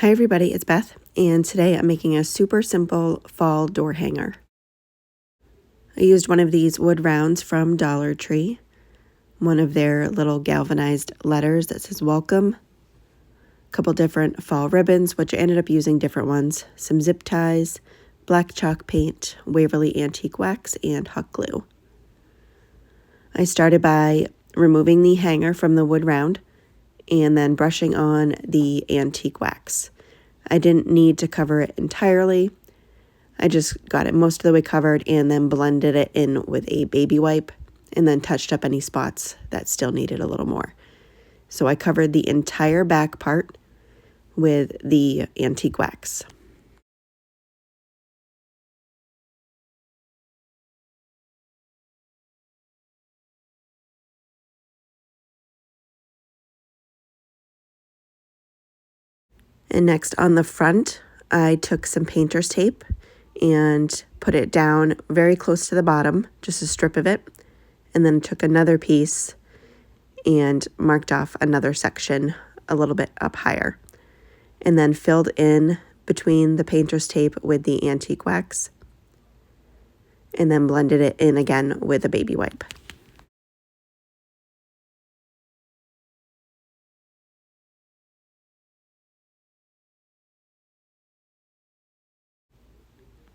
Hi everybody, it's Beth, and today I'm making a super simple fall door hanger. I used one of these wood rounds from Dollar Tree, one of their little galvanized letters that says welcome, a couple different fall ribbons, which I ended up using different ones, some zip ties, black chalk paint, Waverly antique wax, and hot glue. I started by removing the hanger from the wood round and then brushing on the antique wax. I didn't need to cover it entirely. I just got it most of the way covered and then blended it in with a baby wipe and then touched up any spots that still needed a little more. So I covered the entire back part with the antique wax. And next on the front, I took some painter's tape and put it down very close to the bottom, just a strip of it, and then took another piece and marked off another section a little bit up higher, and then filled in between the painter's tape with the antique wax, and then blended it in again with a baby wipe.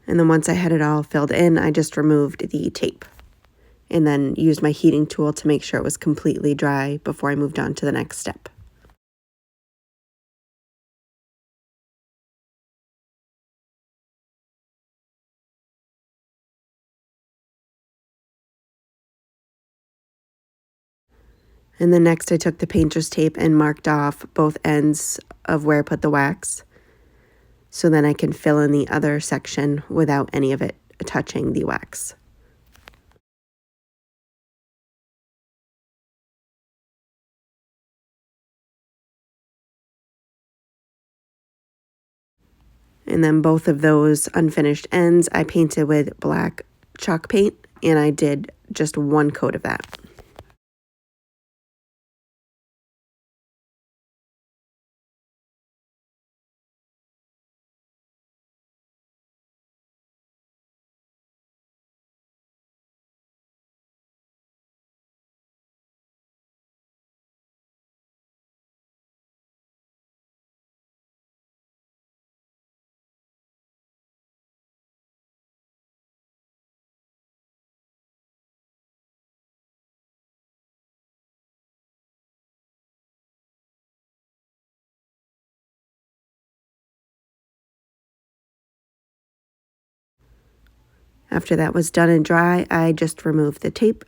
And then once I had it all filled in, I just removed the tape and then used my heating tool to make sure it was completely dry before I moved on to the next step. And then next I took the painter's tape and marked off both ends of where I put the wax, so then I can fill in the other section without any of it touching the wax. And then both of those unfinished ends I painted with black chalk paint, and I did just one coat of that. After that was done and dry, I just removed the tape.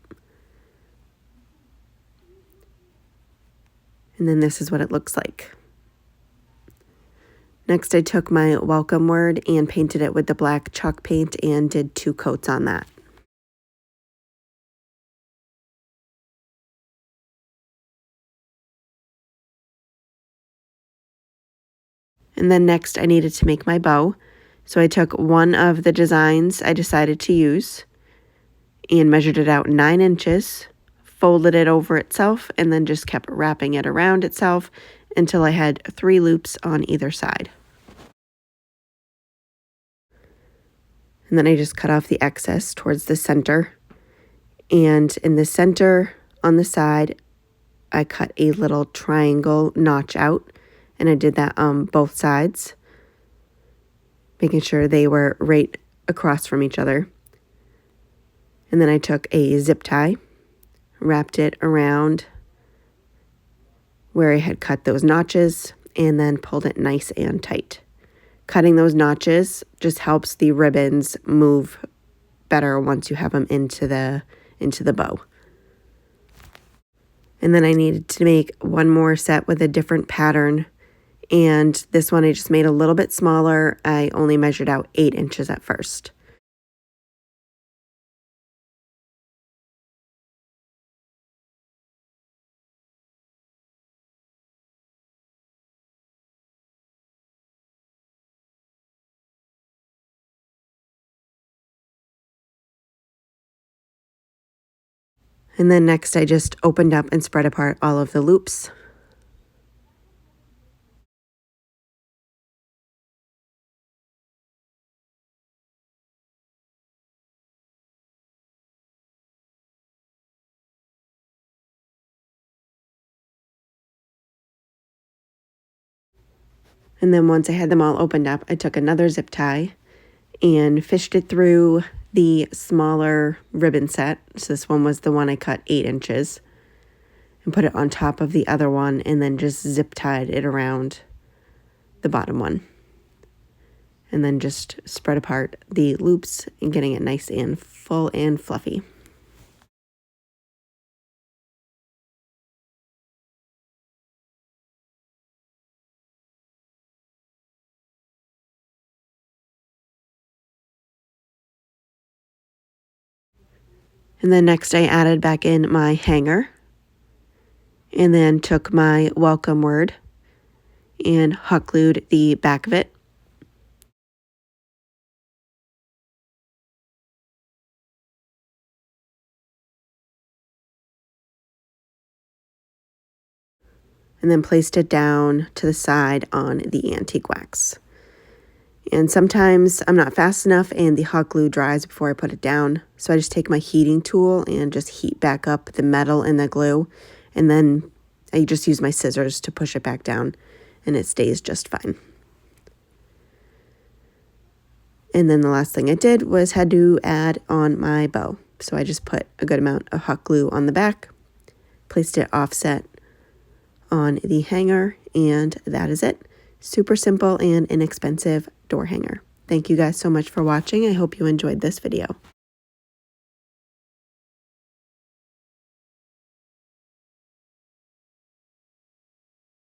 And then this is what it looks like. Next, I took my welcome word and painted it with the black chalk paint and did 2 coats on that. And then next I needed to make my bow. So I took one of the designs I decided to use and measured it out 9 inches, folded it over itself, and then just kept wrapping it around itself until I had 3 loops on either side. And then I just cut off the excess towards the center. And in the center on the side, I cut a little triangle notch out, and I did that on both sides, making sure they were right across from each other. And then I took a zip tie, wrapped it around where I had cut those notches, and then pulled it nice and tight. Cutting those notches just helps the ribbons move better once you have them into the bow. And then I needed to make one more set with a different pattern, and this one I just made a little bit smaller. I only measured out 8 inches at first. And then next I just opened up and spread apart all of the loops. And then once I had them all opened up, I took another zip tie and fished it through the smaller ribbon set. So this one was the one I cut 8 inches, and put it on top of the other one, and then just zip tied it around the bottom one. And then just spread apart the loops and getting it nice and full and fluffy. And then next I added back in my hanger, and then took my welcome word and hot glued the back of it. And then placed it down to the side on the antique wax. And sometimes I'm not fast enough and the hot glue dries before I put it down. So I just take my heating tool and just heat back up the metal and the glue. And then I just use my scissors to push it back down, and it stays just fine. And then the last thing I did was had to add on my bow. So I just put a good amount of hot glue on the back, placed it offset on the hanger, and that is it. Super simple and inexpensive door hanger. Thank you guys so much for watching. I hope you enjoyed this video.